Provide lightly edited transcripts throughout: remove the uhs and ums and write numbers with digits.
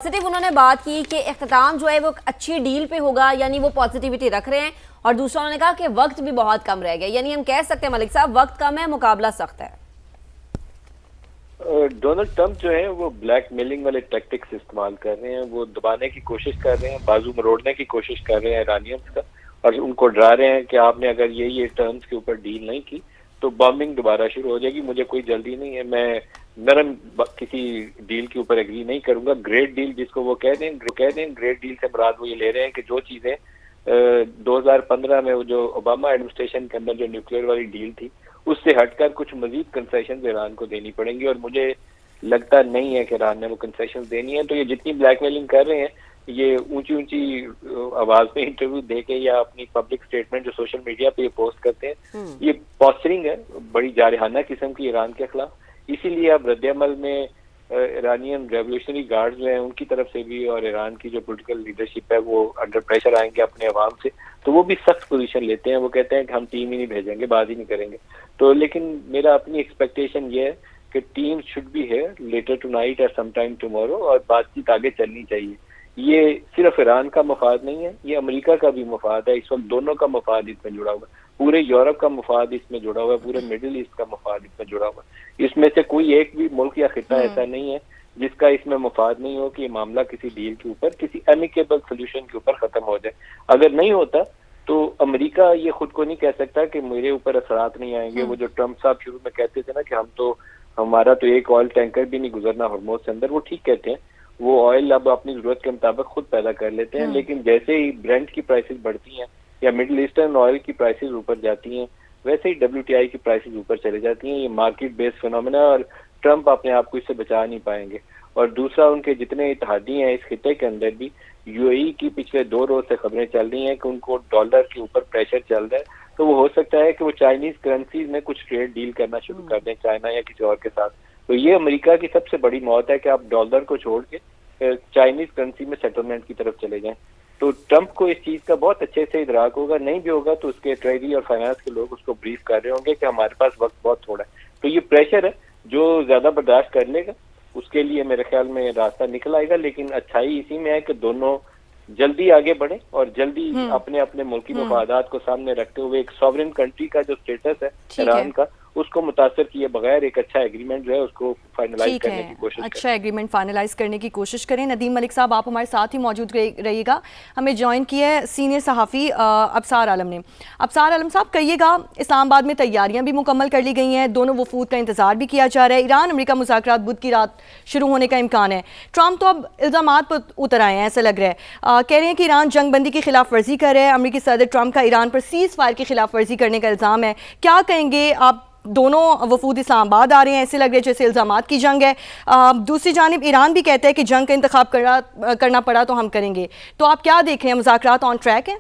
Positive उन्होंने बात की कि इख्तिताम जो है वो अच्छी डील पे होगा, यानी वो पॉजिटिविटी रख रहे हैं। और दूसरा उन्होंने कहा कि वक्त भी बहुत कम रह गया, यानी हम कह सकते हैं मलिक साहब वक्त कम है, मुकाबला सख्त है। डोनाल्ड ट्रंप जो है वो ब्लैकमेलिंग वाले टैक्टिक्स इस्तेमाल कर रहे हैं, वो दबाने की कोशिश कर रहे हैं, बाजू मरोड़ने की कोशिश कर रहे हैं ईरानियंस का, और उनको डरा रहे हैं कि आपने अगर ये टर्म्स के ऊपर डील नहीं की तो बॉम्बिंग दोबारा शुरू हो जाएगी। मुझे कोई जल्दी नहीं है, मैं नरम किसी डील के ऊपर एग्री नहीं करूंगा। ग्रेट डील जिसको वो कह दें ग्रेट डील से मुराद वो ये ले रहे हैं कि जो चीजें 2015 में वो जो ओबामा एडमिनिस्ट्रेशन के अंदर जो न्यूक्लियर वाली डील थी उससे हटकर कुछ मजीद कंसेशन ईरान को देनी पड़ेंगी, और मुझे लगता नहीं है कि ईरान ने वो कंसेशन देनी है। तो ये जितनी ब्लैकमेलिंग कर रहे हैं, ये ऊंची ऊंची आवाज में इंटरव्यू देके या अपनी पब्लिक स्टेटमेंट जो सोशल मीडिया पे ये पोस्ट करते हैं, ये पॉस्चरिंग है बड़ी जारहाना किस्म की ईरान के खिलाफ। इसीलिए अब रद्द-ए-अमल में ईरानियन रेवोल्यूशनरी गार्ड जो है उनकी तरफ से भी और ईरान की जो पॉलिटिकल लीडरशिप है वो अंडर प्रेशर आएंगे अपने अवाम से, तो वो भी सख्त पोजीशन लेते हैं। वो कहते हैं कि हम टीम ही नहीं भेजेंगे, बात ही नहीं करेंगे। तो लेकिन मेरा अपनी एक्सपेक्टेशन ये है कि team should be here later tonight और समटाइम टुमारो, और बातचीत आगे चलनी चाहिए। ये सिर्फ ईरान का मफाद नहीं है, ये अमेरिका का भी मफाद है। इस वक्त दोनों का मफाद इसमें जुड़ा हुआ है, पूरे यूरोप का मफाद इसमें जुड़ा हुआ है, पूरे मिडिल ईस्ट का मफाद इसमें जुड़ा हुआ है। इसमें से कोई एक भी मुल्क या खिता ऐसा नहीं है जिसका इसमें मफाद नहीं हो कि ये मामला किसी डील के ऊपर, किसी एमिकेबल सोल्यूशन के ऊपर खत्म हो जाए। अगर नहीं होता तो अमेरिका ये खुद को नहीं कह सकता कि मेरे ऊपर असरात नहीं आएंगे। वो जो ट्रम्प साहब शुरू में कहते थे ना कि हमारा तो एक ऑयल टैंकर भी नहीं गुजरना हॉर्मोज से अंदर, वो ठीक कहते हैं, वो ऑयल अब अपनी जरूरत के मुताबिक खुद पैदा कर लेते हैं। लेकिन जैसे ही ब्रेंट की प्राइसेस बढ़ती हैं या मिडिल ईस्टर्न ऑयल की प्राइसेस ऊपर जाती हैं, वैसे ही WTI की प्राइसेस ऊपर चले जाती हैं। ये मार्केट बेस्ड फिनोमेना, और ट्रम्प अपने आप को इससे बचा नहीं पाएंगे। और दूसरा, उनके जितने इत्तेहादी हैं इस खिते के अंदर भी, UAE की पिछले 2 रोज से खबरें चल रही हैं कि उनको डॉलर के ऊपर प्रेशर चल रहा है, तो वो हो सकता है कि वो चाइनीज करेंसीज में कुछ ट्रेड डील करना शुरू कर दें चाइना या किसी और के साथ। तो ये अमेरिका की सबसे बड़ी मौत है कि आप डॉलर को छोड़ के चाइनीज करेंसी में सेटलमेंट की तरफ चले जाएं। तो ट्रंप को इस चीज का बहुत अच्छे से इदराक होगा, नहीं भी होगा तो उसके ट्रेजरी और फाइनेंस के लोग उसको ब्रीफ कर रहे होंगे कि हमारे पास वक्त बहुत थोड़ा है। तो ये प्रेशर है, जो ज्यादा बर्दाश्त कर लेगा उसके लिए मेरे ख्याल में रास्ता निकल आएगा। लेकिन अच्छाई इसी में है कि दोनों जल्दी आगे बढ़े और जल्दी अपने अपने मुल्की मफादात को सामने रखते हुए एक सॉवरेन कंट्री का जो स्टेटस है ईरान का, उसको मुतासर किए बगैर एक अच्छा एग्रीमेंट जो है उसको फाइनलाइज करने की कोशिश करें। अच्छा एग्रीमेंट फाइनलाइज करने की कोशिश करें। नदीम मलिक साहब, आप हमारे साथ ही मौजूद रहिएगा। हमें ज्वाइन किया है सीनियर सहाफ़ी अबसार आलम ने। अबसार आलम साहब, कहिएगा, इस्लामाबाद में तैयारियां भी मुकम्मल कर ली गई हैं, दोनों वफूद का इंतजार भी किया जा रहा है। ईरान अमेरिका मुज़ाकरात बुध की रात शुरू होने का इम्कान है। ट्रंप तो अब इल्ज़ामात पर उतर आए हैं, ऐसा लग रहा है, कह रहे हैं कि ईरान जंग बंदी की खिलाफ वर्जी कर रहा है। अमेरिकी सदर ट्रंप का ईरान पर सीज़ फायर की खिलाफ वर्जी करने का इल्ज़ाम है। क्या कहेंगे आप? दोनों वफूद इस्लामाबाद आ रहे हैं, ऐसे लग रहे हैं जैसे इल्ज़ामात की जंग है। दूसरी जानिब ईरान भी कहता है कि जंग का इंतखाब करना पड़ा तो हम करेंगे। तो आप क्या देख रहे हैं, मुज़ाकरात ऑन ट्रैक हैं?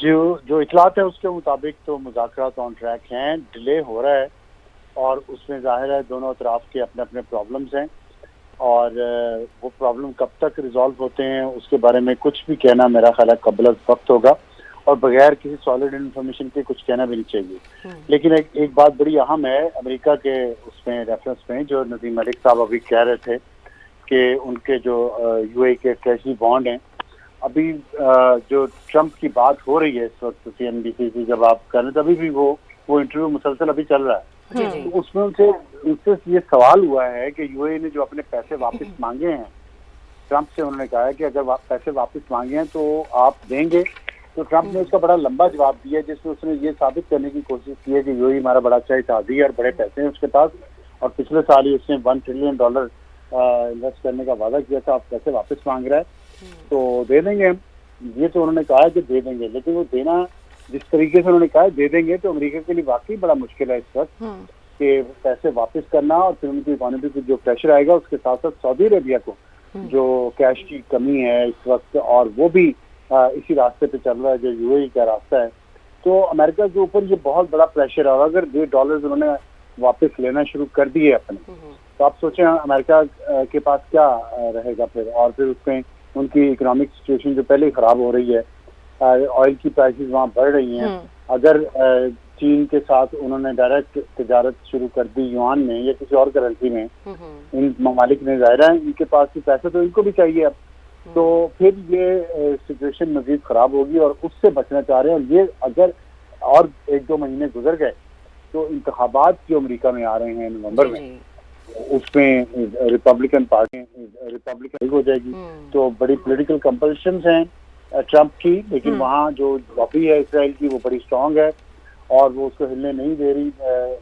जो इतलात है उसके मुताबिक तो मुज़ाकरात ऑन ट्रैक हैं। डिले हो रहा है और उसमें जाहिर है दोनों तरफ के अपने अपने प्रॉब्लम्स हैं, और वो प्रॉब्लम कब तक रिजॉल्व होते हैं उसके बारे में कुछ भी कहना मेरा ख्याल है कबल वक्त होगा, और बगैर किसी सॉलिड इन्फॉर्मेशन के कुछ कहना भी नहीं चाहिए। लेकिन एक बात बड़ी अहम है अमेरिका के उसमें रेफरेंस में, जो नदीम मलिक साहब अभी कह रहे थे कि उनके जो UAE के ट्रेजरी बॉन्ड हैं, अभी जो ट्रंप की बात हो रही है इस वक्त CNBC से जब आप कर रहे थे, अभी भी वो इंटरव्यू मुसलसल अभी चल रहा है। तो उसमें उनसे ये सवाल हुआ है कि UAE ने जो अपने पैसे वापस मांगे हैं, ट्रंप से उन्होंने कहा है कि अगर पैसे वापस मांगे हैं तो आप देंगे। तो ट्रंप ने उसका बड़ा लंबा जवाब दिया जिसमें उसने ये साबित करने की कोशिश की है कि UAE हमारा बड़ा अच्छा इत्तेहादी है और बड़े पैसे हैं उसके पास, और पिछले साल ही उसने $1 ट्रिलियन इन्वेस्ट करने का वादा किया था, आप पैसे वापस मांग रहा है तो दे देंगे हम। ये तो उन्होंने कहा है कि दे देंगे, लेकिन वो देना जिस तरीके से उन्होंने कहा है दे देंगे, तो अमेरिका के लिए वाकई बड़ा मुश्किल है इस वक्त कि पैसे वापस करना, और फिर उनकी इकोनॉमी पर जो प्रेशर आएगा उसके साथ साथ सऊदी अरबिया को जो कैश की कमी है इस वक्त, और वो भी इसी रास्ते पे चल रहा है जो UAE का रास्ता है। तो अमेरिका के ऊपर ये बहुत बड़ा प्रेशर है, और अगर $2 उन्होंने वापस लेना शुरू कर दिए अपने, तो आप सोचें अमेरिका के पास क्या रहेगा फिर। और फिर उसमें उनकी इकोनॉमिक सिचुएशन जो पहले ही खराब हो रही है, ऑयल की प्राइसेस वहाँ बढ़ रही हैं, अगर चीन के साथ उन्होंने डायरेक्ट तिजारत शुरू कर दी युआन में या किसी और करेंसी में, इन ममालिक ने, ज़ाहिर है इनके पास भी पैसे तो इनको भी चाहिए अब, तो फिर ये सिचुएशन मजीद खराब होगी और उससे बचना चाह रहे हैं। और ये अगर और 1-2 महीने गुजर गए तो इंतखाबात जो अमेरिका में आ रहे हैं नवंबर में, उसमें रिपब्लिकन पार्टी हो जाएगी, तो बड़ी पॉलिटिकल कंपल्शंस हैं ट्रंप की, लेकिन वहाँ जो लॉबी है इसराइल की वो बड़ी स्ट्रांग है और वो उसको हिलने नहीं दे रही,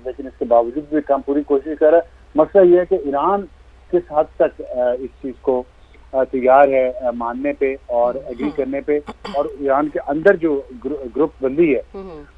लेकिन इसके बावजूद भी ट्रंप पूरी कोशिश कर रहा है। मसला ये है कि ईरान किस हद तक इस चीज़ को तैयार है मानने पे और एग्री करने पे, और ईरान के अंदर जो ग्रुप बंदी है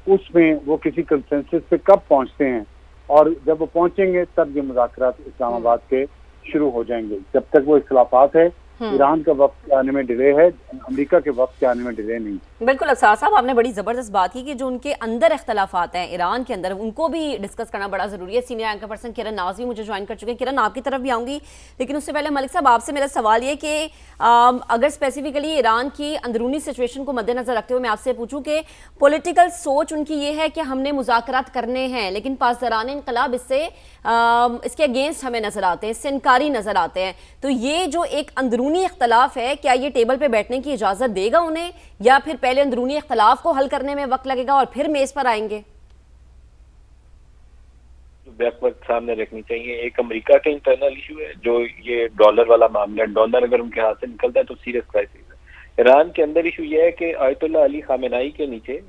उसमें वो किसी कंसेंसस पे कब पहुंचते हैं, और जब वो पहुंचेंगे तब ये मुज़ाकरात इस्लामाबाद के शुरू हो जाएंगे। जब तक वो इख्तिलाफात है, ईरान का वक्त के आने में डिले है, अमेरिका के वक्त के आने में डिले नहीं। बिल्कुल अफसार साहब, आपने बड़ी ज़बरदस्त बात की कि जो उनके अंदर इख्तलाफात हैं ईरान के अंदर, उनको भी डिस्कस करना बड़ा ज़रूरी है। सीनियर एंकर पर्सन किरण नाज भी मुझे ज्वाइन कर चुके हैं। किरण, आपकी तरफ भी आऊँगी, लेकिन उससे पहले मलिक साहब आपसे मेरा सवाल ये कि अगर स्पेसिफिकली ईरान की अंदरूनी सिचुएशन को मद्देनजर रखते हुए मैं आपसे पूछूँ कि पॉलिटिकल सोच उनकी ये है कि हमने मुज़ाकरात करने हैं, लेकिन पासदारान इनकलाब इसके अगेंस्ट हमें नज़र आते हैं, इससे इनकारी नज़र आते हैं, तो ये जो एक अंदरूनी इख्तलाफ है, क्या ये टेबल पे बैठने की इजाज़त देगा उन्हें, या फिर पहले अंदरूनी इख्तलाफ को हल करने में वक्त लगेगा और फिर मेज़ पर आएंगे? वक्त सामने रखनी चाहिए। एक अमेरिका का इंटरनल इशू है जो ये डॉलर वाला मामला है, डॉलर अगर उनके हाथ से निकलता है तो सीरियस क्राइसिस है। ईरान के अंदर इशू ये है कि आयतुल्लाह अली खामेनाई के नीचे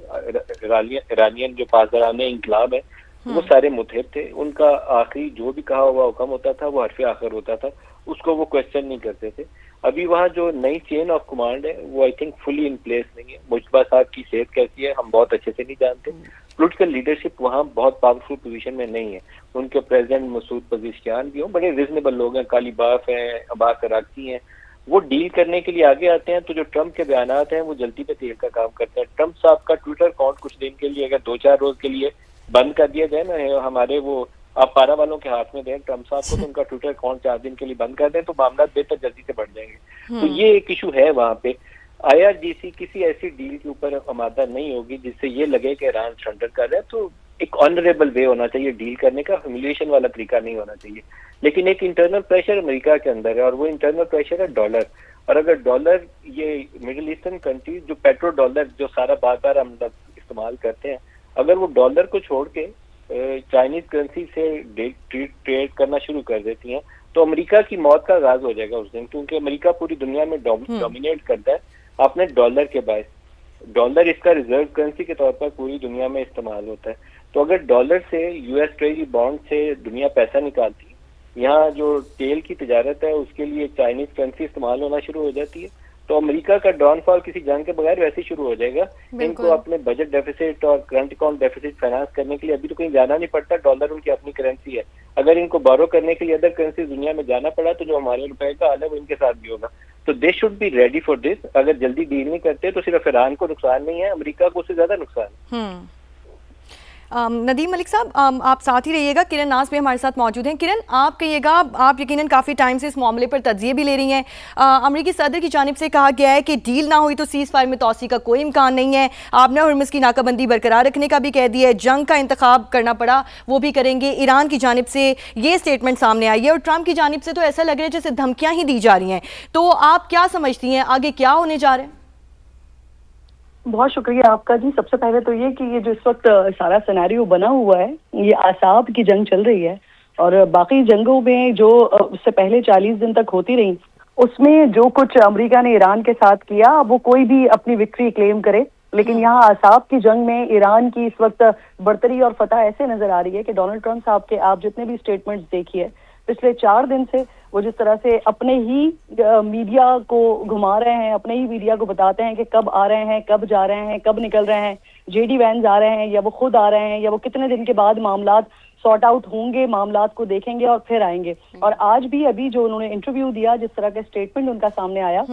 ईरानियन जो पासदारान इंकलाब है वो सारे मुतहब थे, उनका आखिरी जो भी कहा हुआ हुक्म होता था वो हरफ आखिर होता था, उसको वो क्वेश्चन नहीं करते थे। अभी वहाँ जो नई चेन ऑफ कमांड है वो I think fully in place नहीं है। मुश्तबा साहब की सेहत कैसी है हम बहुत अच्छे से नहीं जानते। पॉलिटिकल लीडरशिप वहाँ बहुत पावरफुल पोजीशन में नहीं है। उनके प्रेसिडेंट मसूद पज़ेश्कियान भी हो, बड़े रिजनेबल लोग हैं, कालीबाफ हैं, अब्बास कराची हैं, वो डील करने के लिए आगे आते हैं। तो जो ट्रंप के बयानात हैं वो जल्दी पे तेल का काम करते हैं। ट्रंप साहब का ट्विटर अकाउंट कुछ दिन के लिए, अगर 2-4 रोज के लिए बंद कर दिया जाए ना, हमारे वो आप पारा वालों के हाथ में दें ट्रंप साहब को, तो उनका ट्विटर अकाउंट 4 दिन के लिए बंद कर दें तो मामला बेहतर जल्दी से बढ़ जाएंगे। तो ये एक इशू है वहाँ पे। IRGC किसी ऐसी डील के ऊपर आमादा नहीं होगी जिससे ये लगे कि ईरान सरेंडर कर रहा है। तो एक ऑनरेबल वे होना चाहिए डील करने का, ह्यूमिलिएशन वाला तरीका नहीं होना चाहिए। लेकिन एक इंटरनल प्रेशर अमेरिका के अंदर है और वो इंटरनल प्रेशर है डॉलर। और अगर डॉलर, ये मिडिल ईस्टर्न कंट्रीज जो पेट्रो डॉलर जो सारा बार बार हम लोग इस्तेमाल करते हैं, अगर वो डॉलर को छोड़ के चाइनीज करेंसी से ट्रेड करना शुरू कर देती हैं तो अमेरिका की मौत का आगाज हो जाएगा उस दिन, क्योंकि अमेरिका पूरी दुनिया में डोमिनेट करता है अपने डॉलर के बायस। डॉलर इसका रिजर्व करेंसी के तौर पर पूरी दुनिया में इस्तेमाल होता है। तो अगर डॉलर से US ट्रेजरी बॉन्ड से दुनिया पैसा निकालती है, यहाँ जो तेल की तिजारत है उसके लिए चाइनीज करेंसी इस्तेमाल होना शुरू हो जाती है, तो अमेरिका का डाउनफॉल किसी जंग के बगैर वैसे ही शुरू हो जाएगा। इनको अपने बजट डेफिसिट और करंट अकाउंट डेफिसिट फाइनेंस करने के लिए अभी तो कहीं जाना नहीं पड़ता, डॉलर उनकी अपनी करेंसी है। अगर इनको बोरो करने के लिए अदर करेंसी दुनिया में जाना पड़ा तो जो हमारे रुपए का हाल है वो इनके साथ भी होगा। तो they should be ready for this. अगर जल्दी डील नहीं करते तो सिर्फ ईरान को नुकसान नहीं है, अमेरिका को उससे ज्यादा नुकसान है। नदीम मलिक साहब, आप साथ ही रहिएगा। किरण नाज भी हमारे साथ मौजूद हैं। किरण, आप कहिएगा, आप यकीनन काफ़ी टाइम से इस मामले पर तज्ज़िये भी ले रही हैं। अमरीकी सदर की जानिब से कहा गया है कि डील ना हुई तो सीज़ फायर में तोसी का कोई इम्कान नहीं है। आपने हुर्मुज़ की नाकाबंदी बरकरार रखने का भी कह दिया है, जंग का इंतखाब करना पड़ा वो भी करेंगे। ईरान की जानिब से ये स्टेटमेंट सामने आई है और ट्रंप की जानिब से तो ऐसा लग रहा है जैसे धमकियाँ ही दी जा रही हैं। तो आप क्या समझती हैं आगे क्या होने जा रहा है? बहुत शुक्रिया आपका जी। सबसे पहले तो ये कि ये जो इस वक्त सारा सिनेरियो बना हुआ है, ये आसाब की जंग चल रही है और बाकी जंगों में जो उससे पहले 40 दिन तक होती रही, उसमें जो कुछ अमेरिका ने ईरान के साथ किया, वो कोई भी अपनी विक्ट्री क्लेम करे, लेकिन यहाँ आसाब की जंग में ईरान की इस वक्त बढ़तरी और फतह ऐसे नजर आ रही है कि डोनाल्ड ट्रंप साहब के आप जितने भी स्टेटमेंट्स देखिए पिछले 4 दिन से, वो जिस तरह से अपने ही मीडिया को घुमा रहे हैं, अपने ही मीडिया को बताते हैं कि कब आ रहे हैं, कब जा रहे हैं, कब निकल रहे हैं, JD वैन्स आ रहे हैं या वो खुद आ रहे हैं या वो कितने दिन के बाद मामलात सॉर्ट आउट होंगे, मामलात को देखेंगे और फिर आएंगे। और आज भी अभी जो उन्होंने इंटरव्यू दिया, जिस तरह के स्टेटमेंट उनका सामने आया,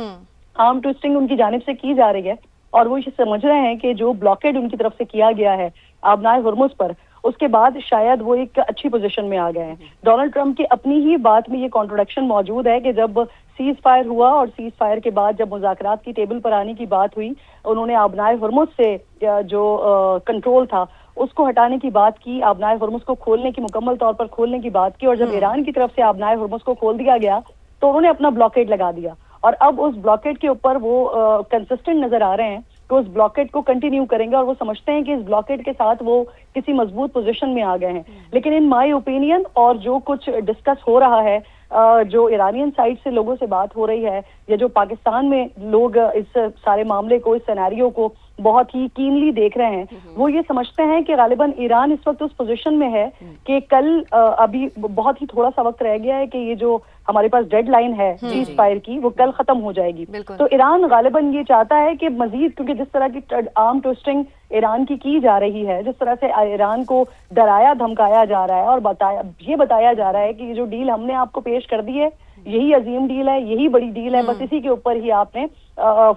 आर्म ट्विस्टिंग उनकी जानिब से की जा रही है और वो ये समझ रहे हैं कि जो ब्लॉकेड उनकी तरफ से किया गया है आबनाए हुर्मुज़ पर, उसके बाद शायद वो एक अच्छी पोजीशन में आ गए हैं। डोनाल्ड ट्रंप की अपनी ही बात में ये कॉन्ट्रोडक्शन मौजूद है कि जब सीज फायर हुआ और सीज फायर के बाद जब मुज़ाकरात की टेबल पर आने की बात हुई, उन्होंने आबनाए हुर्मुज़ से जो कंट्रोल था उसको हटाने की बात की, आबनाए हुर्मुज़ को खोलने की, मुकम्मल तौर पर खोलने की बात की, और जब ईरान की तरफ से आबनाए हुर्मुज़ को खोल दिया गया तो उन्होंने अपना ब्लॉकेड लगा दिया, और अब उस ब्लॉकेड के ऊपर वो कंसिस्टेंट नजर आ रहे हैं तो उस ब्लॉकेड को कंटिन्यू करेंगे, और वो समझते हैं कि इस ब्लॉकेड के साथ वो किसी मजबूत पोजीशन में आ गए हैं। लेकिन इन माय ओपिनियन और जो कुछ डिस्कस हो रहा है, जो ईरानियन साइड से लोगों से बात हो रही है, या जो पाकिस्तान में लोग इस सारे मामले को, इस सिनेरियो को बहुत ही कीनली देख रहे हैं, वो ये समझते हैं कि गालिबन ईरान इस वक्त उस पोजीशन में है कि कल अभी बहुत ही थोड़ा सा वक्त रह गया है कि ये जो हमारे पास डेडलाइन है सीज फायर की वो कल खत्म हो जाएगी। तो ईरान गालिबन ये चाहता है कि मजीद, क्योंकि जिस तरह की आर्म ट्विस्टिंग ईरान की जा रही है, जिस तरह से ईरान को डराया धमकाया जा रहा है और बताया जा रहा है कि ये जो डील हमने आपको पेश कर दी है यही अजीम डील है, यही बड़ी डील है, बस इसी के ऊपर ही आपने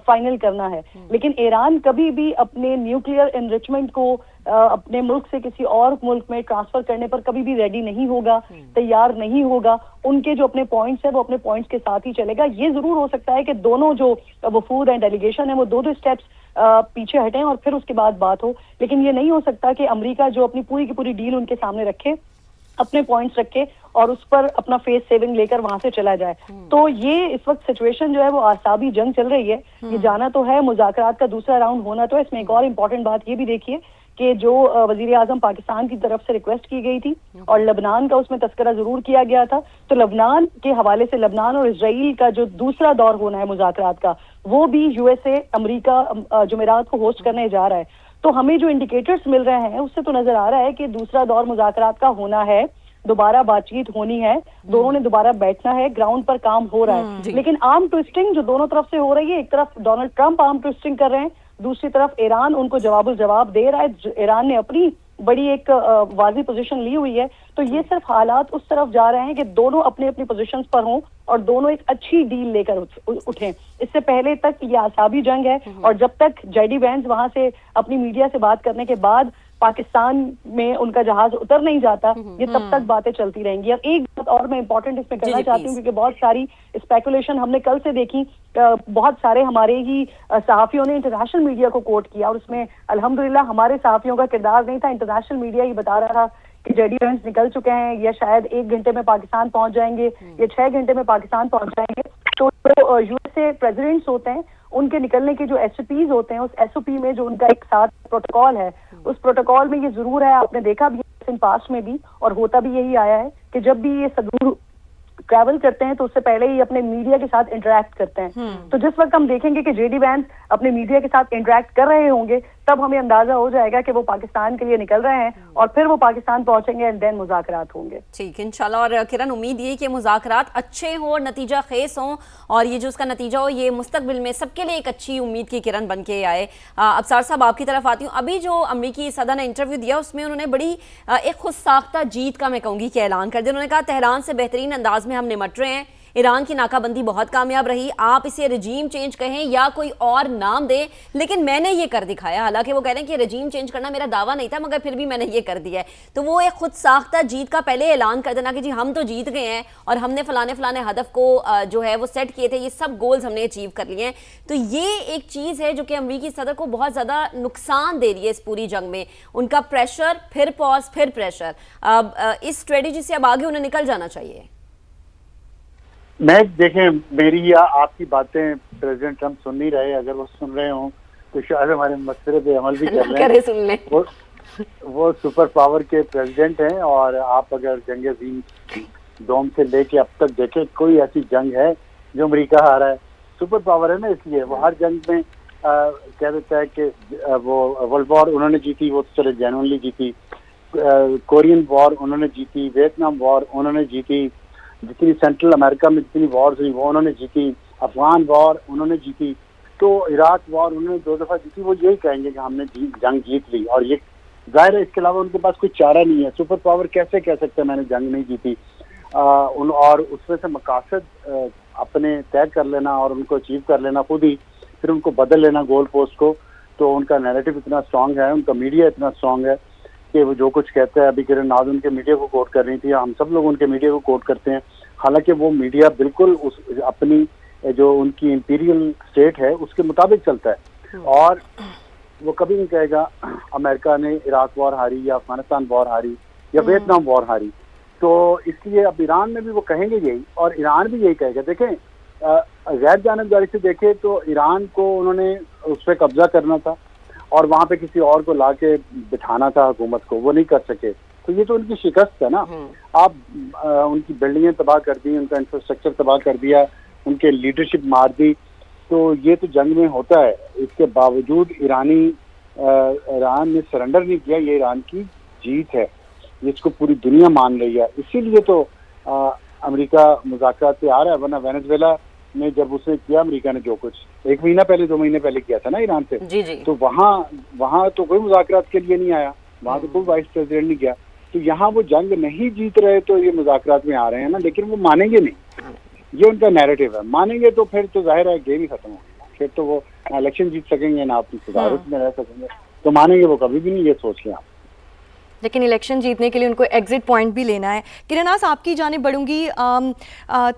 फाइनल करना है। लेकिन ईरान कभी भी अपने न्यूक्लियर एनरिचमेंट को अपने मुल्क से किसी और मुल्क में ट्रांसफर करने पर कभी भी रेडी नहीं होगा, तैयार नहीं होगा। उनके जो अपने पॉइंट्स है वो अपने पॉइंट्स के साथ ही चलेगा। ये जरूर हो सकता है कि दोनों जो वफूद एंड डेलीगेशन है वो दो स्टेप्स पीछे हटें और फिर उसके बाद बात हो, लेकिन ये नहीं हो सकता कि अमेरिका जो अपनी पूरी की पूरी डील उनके सामने रखे, अपने पॉइंट्स रखे और उस पर अपना फेस सेविंग लेकर वहां से चला जाए। तो ये इस वक्त सिचुएशन जो है वो आसाबी जंग चल रही है। ये जाना तो है, मुज़ाकरात का दूसरा राउंड होना तो है। इसमें एक और इम्पोर्टेंट बात ये भी देखिए कि जो वजीर आजम पाकिस्तान की तरफ से रिक्वेस्ट की गई थी और लबनान का उसमें तस्करा जरूर किया गया था, तो लबनान के हवाले से लबनान और इजराइल का जो दूसरा दौर होना है मुज़ाकरात का, वो भी यूएसए, अमेरिका, जुमेरात को होस्ट करने जा रहा है। तो हमें जो इंडिकेटर्स मिल रहे हैं उससे तो नजर आ रहा है कि दूसरा दौर मुज़ाकरात का होना है, दोबारा बातचीत होनी है, दोनों ने दोबारा बैठना है, ग्राउंड पर काम हो रहा है। लेकिन आर्म ट्विस्टिंग जो दोनों तरफ से हो रही है, एक तरफ डोनाल्ड ट्रंप आर्म ट्विस्टिंग कर रहे हैं, दूसरी तरफ ईरान उनको जवाब दे रहा है। ईरान ने अपनी बड़ी एक वाजी पोजीशन ली हुई है। तो ये सिर्फ हालात उस तरफ जा रहे हैं कि दोनों अपनी अपनी पोजीशंस पर हों और दोनों एक अच्छी डील लेकर उठें। इससे पहले तक ये आसाबी जंग है, और जब तक जेडी वैंस वहां से अपनी मीडिया से बात करने के बाद पाकिस्तान में उनका जहाज उतर नहीं जाता, ये तब तक बातें चलती रहेंगी। अब एक बात और मैं इंपॉर्टेंट इसमें करना चाहती हूँ, क्योंकि बहुत सारी स्पेकुलेशन हमने कल से देखी, बहुत सारे हमारे ही सहाफियों ने इंटरनेशनल मीडिया को कोट किया और उसमें अल्हम्दुलिल्लाह हमारे सहाफियों का किरदार नहीं था। इंटरनेशनल मीडिया ये बता रहा था कि जेडी वैंस निकल चुके हैं, या शायद 1 घंटे में पाकिस्तान पहुंच जाएंगे, या 6 घंटे में पाकिस्तान पहुंच जाएंगे। तो जो यूएसए प्रेसिडेंट्स होते हैं उनके निकलने के जो एसओपीज होते हैं, उस एसओपी में जो उनका एक साथ प्रोटोकॉल है, उस प्रोटोकॉल में ये जरूर है, आपने देखा भी इन पास्ट में भी और होता भी यही आया है कि जब भी ये सदूर ट्रैवल करते हैं तो उससे पहले ही अपने मीडिया के साथ इंटरेक्ट करते हैं। तो जिस वक्त हम देखेंगे कि जेडी वैंस अपने मीडिया के साथ इंटरेक्ट कर रहे होंगे, तब हमें अंदाजा हो जाएगा कि वो पाकिस्तान के लिए निकल रहे हैं और फिर वो पाकिस्तान पहुंचेंगे एंड देन मुज़ाकरात होंगे। ठीक, इंशाल्लाह। और किरण, उम्मीद ये कि मुज़ाकरात अच्छे हों, नतीजा खेस हों, और ये जो उसका नतीजा हो ये मुस्तकबिल में सबके लिए एक अच्छी उम्मीद की किरण बन के आए। अबसार साहब, आपकी तरफ आती हूँ। अभी जो अमरीकी सदर ने इंटरव्यू दिया उसमें उन्होंने बड़ी एक खुद साख्ता जीत का, मैं कहूँगी, कि ऐलान कर दिया। उन्होंने कहा तेहरान से बेहतरीन अंदाज में हम निमट रहे हैं, ईरान की नाकाबंदी बहुत कामयाब रही, आप इसे रजीम चेंज कहें या कोई और नाम दें, लेकिन मैंने ये कर दिखाया। हालांकि वो कह रहे हैं कि रजीम चेंज करना मेरा दावा नहीं था, मगर फिर भी मैंने ये कर दिया है। तो वो एक खुद साख्ता जीत का पहले ऐलान कर देना कि जी हम तो जीत गए हैं और हमने फलाने फलाने हदफ को जो है वो सेट किए थे, ये सब गोल्स हमने अचीव कर लिए हैं। तो ये एक चीज़ है जो कि अमरीकी सदर को बहुत ज़्यादा नुकसान दे रही है इस पूरी जंग में। उनका प्रेशर, फिर पॉज, फिर प्रेशर। अब इस स्ट्रेटेजी से अब आगे उन्हें निकल जाना चाहिए। मैं देखें, मेरी या आपकी बातें प्रेसिडेंट ट्रंप सुन नहीं रहे, अगर वो सुन रहे हों तो शायद हमारे मशवरे पे अमल भी कर रहे हैं। सुन लें। वो सुपर पावर के प्रेसिडेंट हैं, और आप अगर जंग अज़ीम दोम से लेके अब तक देखें, कोई ऐसी जंग है जो अमेरिका हारा है? सुपर पावर है ना, इसलिए वो हर जंग में कह देता है कि वो वर्ल्ड वॉर उन्होंने जीती, वो तो चले जेन्युइनली जीती, कोरियन वॉर उन्होंने जीती, वियतनाम वॉर उन्होंने जीती, जितनी सेंट्रल अमेरिका में जितनी वॉर्स हुई वो उन्होंने जीती, अफगान वॉर उन्होंने जीती, तो इराक वॉर उन्होंने 2 दफा जीती। वो यही कहेंगे कि हमने जंग जीत ली, और ये जाहिर है इसके अलावा उनके पास कोई चारा नहीं है। सुपर पावर कैसे कह सकते हैं मैंने जंग नहीं जीती? और उसमें से मकासद अपने तय कर लेना और उनको अचीव कर लेना खुद ही, फिर उनको बदल लेना गोल पोस्ट को। तो उनका नैरेटिव इतना स्ट्रांग है, उनका मीडिया इतना स्ट्रांग है कि वो जो कुछ कहता है, अभी किरण नाज उनके मीडिया को कोट कर रही थी, हम सब लोग उनके मीडिया को कोट करते हैं, हालांकि वो मीडिया बिल्कुल उस अपनी जो उनकी इंपीरियल स्टेट है उसके मुताबिक चलता है, और वो कभी नहीं कहेगा अमेरिका ने इराक वॉर हारी या अफगानिस्तान वॉर हारी या वियतनाम वॉर हारी। तो इसलिए अब ईरान में भी वो कहेंगे यही, और ईरान भी यही कहेगा। देखें, गैर जानबदारी से देखें तो ईरान को उन्होंने उस पर कब्जा करना था और वहां पे किसी और को ला के बिठाना था हुकूमत को, वो नहीं कर सके, तो ये तो उनकी शिकस्त है ना। आप उनकी बिल्डिंगें तबाह कर दी, उनका इंफ्रास्ट्रक्चर तबाह कर दिया, उनके लीडरशिप मार दी, तो ये तो जंग में होता है। इसके बावजूद ईरान ने सरेंडर नहीं किया, ये ईरान की जीत है, जिसको पूरी दुनिया मान रही है। इसीलिए तो अमेरिका मुज़ाकरात पे आ रहा है, वरना वेनेजुएला में जब उसने किया अमेरिका ने जो कुछ 1 महीना पहले 2 महीने पहले किया था ना ईरान से, जी जी, तो वहाँ तो कोई मुज़ाकरात के लिए नहीं आया, वहाँ तो कोई वाइस प्रेसिडेंट नहीं गया। तो यहाँ वो जंग नहीं जीत रहे तो ये मुज़ाकरात में आ रहे हैं ना, लेकिन वो मानेंगे नहीं, ये उनका नैरेटिव है। मानेंगे तो फिर तो जाहिर है गेम ही खत्म होगा, फिर तो वो ना इलेक्शन जीत सकेंगे ना अपनी सदारत में रह सकेंगे, तो मानेंगे वो कभी भी नहीं, ये सोच लें आप। लेकिन इलेक्शन जीतने के लिए उनको एग्जिट पॉइंट भी लेना है। किरण नाज, आपकी जानिब बढ़ूंगी।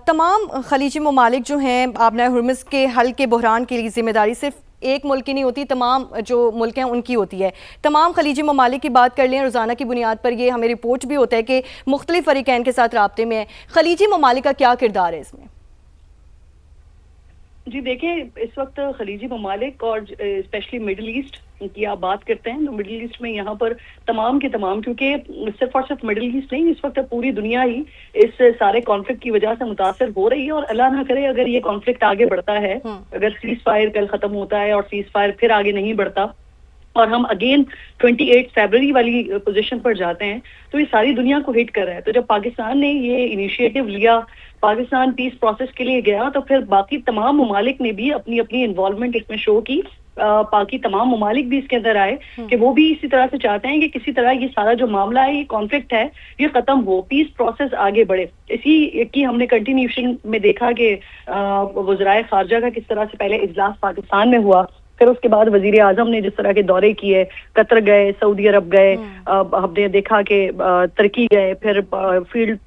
तमाम खलीजी ममालिक जो हैं, आपने हुर्मुज़ के हल के बहरान के लिए जिम्मेदारी सिर्फ एक मुल्क की नहीं होती, तमाम जो मुल्क हैं उनकी होती है। तमाम खलीजी ममालिक की बात कर लें, रोज़ाना की बुनियाद पर ये हमें रिपोर्ट भी होता है कि मुख्तलिफ फ़रीक़ैन के साथ राब्ते में है। खलीजी ममालिक का क्या किरदार है इसमें? जी देखें, इस वक्त खलीजी ममालिक और स्पेशली मिडिल ईस्ट की आप बात करते हैं तो मिडिल ईस्ट में यहाँ पर तमाम के तमाम, क्योंकि सिर्फ और सिर्फ मिडिल ईस्ट नहीं, इस वक्त पूरी दुनिया ही इस सारे कॉन्फ्लिक्ट की वजह से मुतासर हो रही है। और अल्लाह ना करे अगर ये कॉन्फ्लिक्ट आगे बढ़ता है, अगर सीज फायर कल खत्म होता है और सीज फायर फिर आगे नहीं बढ़ता और हम अगेन 28 फरवरी वाली पोजीशन पर जाते हैं, तो ये सारी दुनिया को हिट कर रहा है। तो जब पाकिस्तान ने ये इनिशिएटिव लिया, पाकिस्तान पीस प्रोसेस के लिए गया, तो फिर बाकी तमाम ममालिक ने भी अपनी अपनी इन्वॉल्वमेंट इसमें शो की। बाकी तमाम ममालिक भी इसके अंदर आए कि वो भी इसी तरह से चाहते हैं कि किसी तरह ये सारा जो मामला है, ये कॉन्फ्लिक्ट है, ये खत्म हो, पीस प्रोसेस आगे बढ़े। इसी की हमने कंटिन्यूशन में देखा कि वज़राए खारजा का किस तरह से पहले इजलास पाकिस्तान में हुआ, फिर उसके बाद वजीर आजम ने जिस तरह के दौरे किए, कतर गए, सऊदी अरब गए, हमने देखा कि तुर्की गए, फिर फील्ड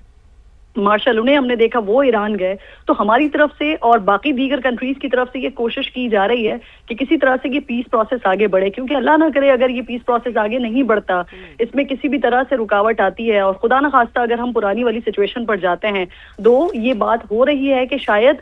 मार्शल उन्हें हमने देखा वो ईरान गए। तो हमारी तरफ से और बाकी दीगर कंट्रीज की तरफ से ये कोशिश की जा रही है कि किसी तरह से ये पीस प्रोसेस आगे बढ़े, क्योंकि अल्लाह ना करे अगर ये पीस प्रोसेस आगे नहीं बढ़ता, इसमें किसी भी तरह से रुकावट आती है और खुदा ना खास्ता अगर हम पुरानी वाली सिचुएशन पर जाते हैं, तो ये बात हो रही है कि शायद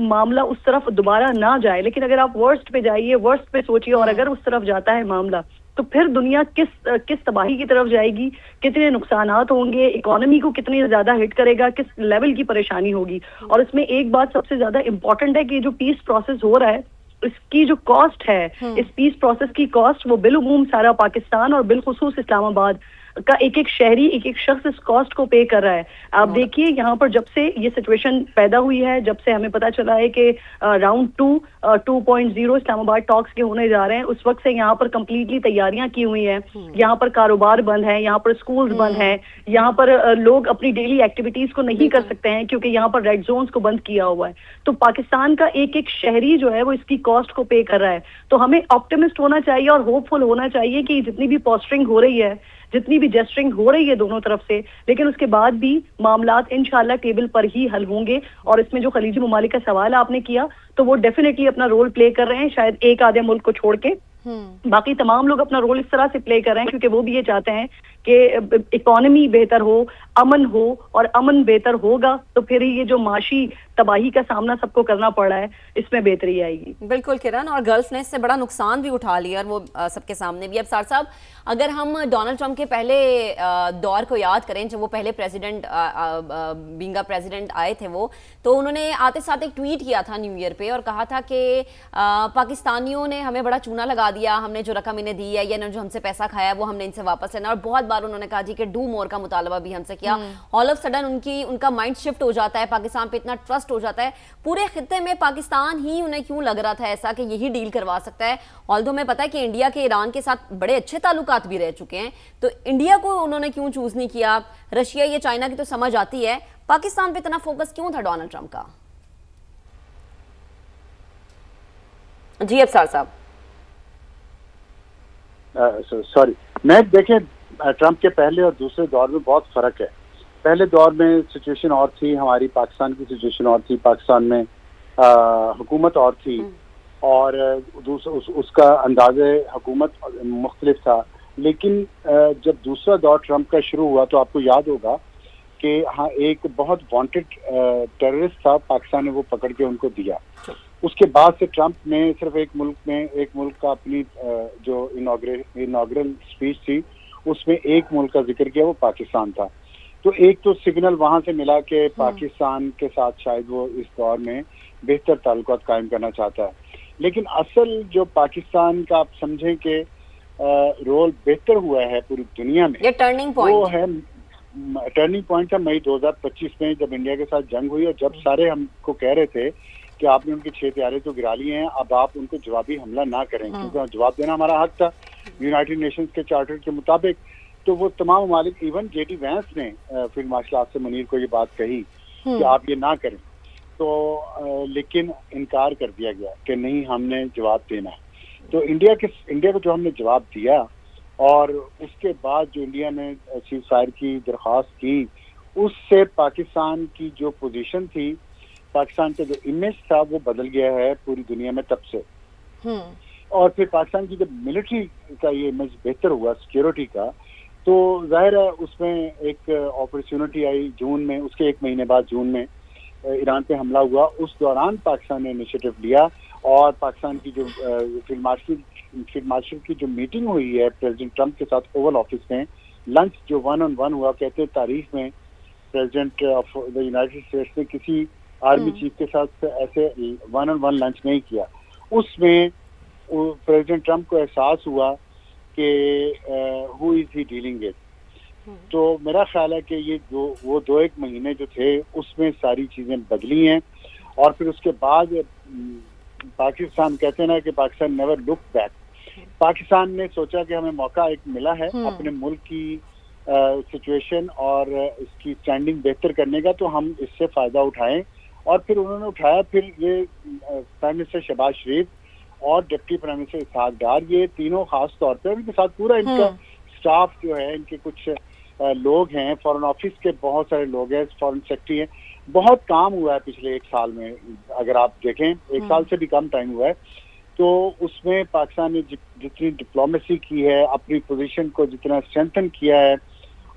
मामला उस तरफ दोबारा ना जाए। लेकिन अगर आप वर्स्ट पे जाइए, वर्स्ट पे सोचिए, और अगर उस तरफ जाता है मामला, तो फिर दुनिया किस तबाही की तरफ जाएगी, कितने नुकसानात होंगे, इकोनॉमी को कितनी ज्यादा हिट करेगा, किस लेवल की परेशानी होगी। और इसमें एक बात सबसे ज्यादा इंपॉर्टेंट है कि जो पीस प्रोसेस हो रहा है, इसकी जो कॉस्ट है, इस पीस प्रोसेस की कॉस्ट, वो बिलउमूम सारा पाकिस्तान और बिलखुसूस इस्लामाबाद का एक एक शहरी, एक एक शख्स इस कॉस्ट को पे कर रहा है। आप देखिए यहाँ पर जब से ये सिचुएशन पैदा हुई है, जब से हमें पता चला है कि राउंड 2.0 इस्लामाबाद टॉक्स के होने जा रहे हैं, उस वक्त से यहाँ पर कंप्लीटली तैयारियां की हुई हैं। यहाँ पर कारोबार बंद है, यहाँ पर स्कूल्स बंद हैं, यहाँ पर लोग अपनी डेली एक्टिविटीज को नहीं कर सकते हैं क्योंकि यहाँ पर रेड जोन्स को बंद किया हुआ है। तो पाकिस्तान का एक एक शहरी जो है वो इसकी कॉस्ट को पे कर रहा है। तो हमें ऑप्टिमिस्ट होना चाहिए और होपफुल होना चाहिए कि जितनी भी पोस्टरिंग हो रही है, जितनी भी जेस्टरिंग हो रही है दोनों तरफ से, लेकिन उसके बाद भी मामलात इंशाल्लाह टेबल पर ही हल होंगे। और इसमें जो खलीजी ममालिक का सवाल आपने किया, तो वो डेफिनेटली अपना रोल प्ले कर रहे हैं, शायद एक आधे मुल्क को छोड़ के। बाकी तमाम लोग अपना रोल इस तरह से प्ले कर रहे हैं क्योंकि वो भी ये चाहते हैं कि इकोनॉमी बेहतर हो, अमन हो, और अमन बेहतर होगा तो फिर ये जो माशी तबाही का सामना सबको करना पड़ रहा है, इसमें बेहतरी आएगी। बिल्कुल किरण, और गल्फ ने इससे बड़ा नुकसान भी उठा लिया और वो सबके सामने भी। अब सार साहब, अगर हम डोनाल्ड ट्रंप के पहले दौर को याद करें, जब वो पहले प्रेसिडेंट बींगा प्रेसिडेंट आए थे वो, तो उन्होंने आते साथ एक ट्वीट किया था न्यू ईयर पे और कहा था कि पाकिस्तानियों ने हमें बड़ा चूना लगा दिया, हमने जो रकम इन्हें दी है या जो हमसे पैसा खाया वो हमने इनसे वापस लेना। और बहुत बार उन्होंने कहा जी कि डू मोर का मुतालबा भी हमसे किया। ऑल ऑफ सडन उनका माइंड शिफ्ट हो जाता है, पाकिस्तान पे इतना ट्रस्ट हो जाता है। पूरे खित्ते में पाकिस्तान ही उन्हें क्यों लग रहा था ऐसा कि यही डील करवा सकता है? ऑल्दो हमें पता है कि इंडिया के ईरान के साथ बड़े अच्छे ताल्लुकात भी रह चुके हैं, तो इंडिया को उन्होंने क्यों चूज नहीं किया? रशिया या चाइना की तो समझ आती है, पाकिस्तान पे इतना फोकस क्यों था डोनाल्ड ट्रंप का? जी अफसार साहब। सॉरी, मैं देखें ट्रंप के पहले और दूसरे दौर में बहुत फर्क है। पहले दौर में सिचुएशन और थी, हमारी पाकिस्तान की सिचुएशन और थी, पाकिस्तान में हुकूमत और थी, और उसका अंदाज़े हुकूमत मुख्तलिफ था। लेकिन जब दूसरा दौर ट्रंप का शुरू हुआ तो आपको याद होगा कि हाँ, एक बहुत वांटेड टेररिस्ट था, पाकिस्तान ने वो पकड़ के उनको दिया। उसके बाद से ट्रंप ने सिर्फ एक मुल्क का अपनी जो इनॉग्रल स्पीच थी उसमें एक मुल्क का जिक्र किया, वो पाकिस्तान था। तो एक तो सिग्नल वहां से मिला कि पाकिस्तान के साथ शायद वो इस दौर में बेहतर ताल्लुकात कायम करना चाहता है। लेकिन असल जो पाकिस्तान का आप समझें कि रोल बेहतर हुआ है पूरी दुनिया में, ये टर्निंग वो पॉइंट है टर्निंग पॉइंट था मई 2025 में, जब इंडिया के साथ जंग हुई और जब सारे हमको कह रहे थे कि आपने उनके 6 त्यारे तो गिरा लिए हैं, अब आप उनको जवाबी हमला ना करें, क्योंकि जवाब देना हमारा हक था यूनाइटेड नेशंस के चार्टर के मुताबिक। तो वो तमाम ममालिक, इवन जेडी वैंस ने फील्ड मार्शल आसिफ मुनीर को ये बात कही कि आप ये ना करें, तो लेकिन इनकार कर दिया गया कि नहीं, हमने जवाब देना है। तो इंडिया को जो हमने जवाब दिया, और उसके बाद जो इंडिया ने सीज फायर की दरख्वास्त की, उससे पाकिस्तान की जो पोजीशन थी, पाकिस्तान का जो इमेज था, वो बदल गया है पूरी दुनिया में तब से। और फिर पाकिस्तान की जब मिलिट्री का ये इमेज बेहतर हुआ, सिक्योरिटी का, तो जाहिर है उसमें एक अपॉर्चुनिटी आई जून में, उसके 1 महीने बाद जून में ईरान पे हमला हुआ। उस दौरान पाकिस्तान ने इनिशिएटिव लिया और पाकिस्तान की जो फील्ड मार्शल की जो मीटिंग हुई है प्रेसिडेंट ट्रंप के साथ ओवल ऑफिस में, लंच जो 1-on-1 हुआ, कहते हैं तारीख में president of the United states ने किसी आर्मी चीफ के साथ ऐसे 1-on-1 लंच नहीं किया। उसमें प्रेसिडेंट ट्रंप को एहसास हुआ कि who is he dealing with. तो मेरा ख्याल है कि ये वो 2-1 महीने जो थे उसमें सारी चीजें बदली हैं। और फिर उसके बाद पाकिस्तान, कहते हैं ना कि Pakistan never look back, Pakistan ने सोचा कि हमें मौका एक मिला है अपने मुल्क की सिचुएशन और इसकी स्टैंडिंग बेहतर करने का, तो हम इससे फायदा उठाएं। और फिर उन्होंने उठाया। फिर ये प्राइम मिनिस्टर शहबाज शरीफ और डिप्टी प्राइम मिनिस्टर इसहाक डार, ये तीनों खास तौर पर, उनके साथ पूरा इनका स्टाफ जो है, इनके कुछ लोग हैं, फॉरेन ऑफिस के बहुत सारे लोग हैं, फॉरेन सेक्रेटरी हैं, बहुत काम हुआ है पिछले 1 साल में। अगर आप देखें 1 साल से भी कम टाइम हुआ है, तो उसमें पाकिस्तान ने जितनी डिप्लोमेसी की है, अपनी पोजीशन को जितना स्ट्रेंथन किया है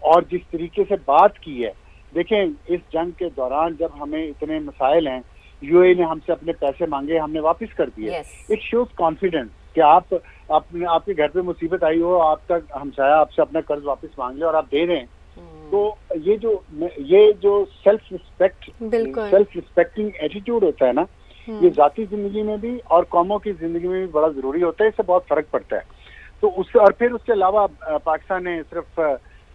और जिस तरीके से बात की है। देखें, इस जंग के दौरान जब हमें इतने मसाइल हैं, यूएई ने हमसे अपने पैसे मांगे, हमने वापस कर दिए। इट शोज कॉन्फिडेंस कि आप आपके घर पे मुसीबत आई हो, आपका हमसाया आपसे अपना कर्ज वापस मांग ले और आप दे रहे हैं। तो ये जो सेल्फ रिस्पेक्टिंग एटीट्यूड होता है ना, ये जाती जिंदगी में भी और कौमों की जिंदगी में भी बड़ा जरूरी होता है। इससे बहुत फर्क पड़ता है। तो उससे, और फिर उसके अलावा पाकिस्तान ने सिर्फ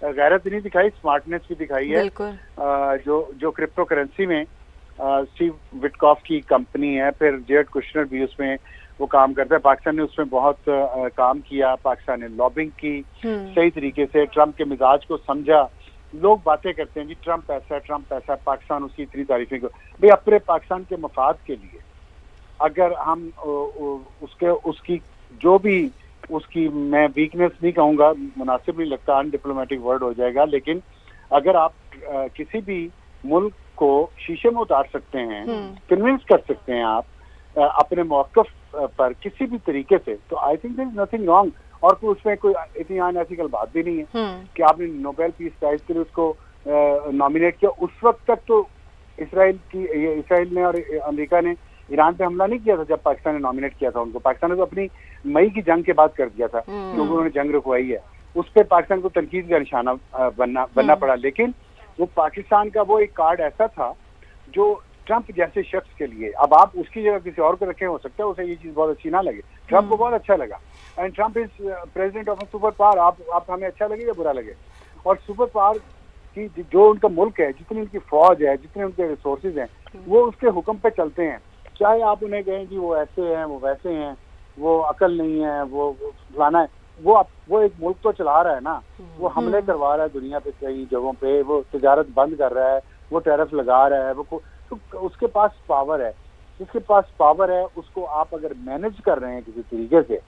गैरत नहीं दिखाई, स्मार्टनेस भी दिखाई है। जो क्रिप्टो करेंसी में स्टीव विटकॉफ की कंपनी है, फिर जेड कुशनर भी उसमें वो काम करता है। पाकिस्तान ने उसमें बहुत काम किया। पाकिस्तान ने लॉबिंग की सही तरीके से, ट्रंप के मिजाज को समझा। लोग बातें करते हैं जी ट्रंप ऐसा है, ट्रंप ऐसा है, पाकिस्तान उसकी इतनी तारीफें को, भाई अपने पाकिस्तान के मफाद के लिए अगर हम उसकी जो भी उसकी, मैं वीकनेस नहीं कहूँगा, मुनासिब नहीं लगता, अनडिप्लोमेटिक वर्ड हो जाएगा, लेकिन अगर आप किसी भी मुल्क को शीशे में उतार सकते हैं, कन्विंस कर सकते हैं आप अपने मौक़िफ़ पर किसी भी तरीके से, तो I think there is nothing wrong. और कोई उसमें कोई इतनी अनएथिकल बात भी नहीं है कि आपने नोबेल पीस प्राइज के लिए उसको नॉमिनेट किया। उस वक्त तक तो इसराइल ने और अमेरिका ने ईरान पे हमला नहीं किया था जब पाकिस्तान ने नॉमिनेट किया था उनको। पाकिस्तान ने तो अपनी मई की जंग के बाद कर दिया था, क्योंकि उन्होंने जंग रुकवाई है। उस पर पाकिस्तान को तनकीद का निशाना बनना पड़ा। लेकिन वो पाकिस्तान का वो एक कार्ड ऐसा था जो ट्रंप जैसे शख्स के लिए, अब आप उसकी जगह किसी और को रखे, हो सकता है उसे ये चीज बहुत अच्छी ना लगे, ट्रंप को बहुत अच्छा लगा। And Trump is president of a super power. आप हमें अच्छा लगे या बुरा लगे, और सुपर पावर की जो उनका मुल्क है, जितनी उनकी फौज है, जितने उनके रिसोर्सेज हैं, वो उसके हुक्म पे चलते हैं। चाहे आप उन्हें कहें कि वो ऐसे हैं, वो वैसे हैं, वो अकल नहीं है, वो फलाना है, वो एक मुल्क तो चला रहा है ना। वो हमले करवा रहा है दुनिया पे कई जगहों पे, वो तिजारत बंद कर रहा है, वो टैरिफ लगा रहा है, तो उसके पास पावर है। जिसके पास पावर है उसको आप अगर मैनेज कर रहे हैं किसी तरीके से,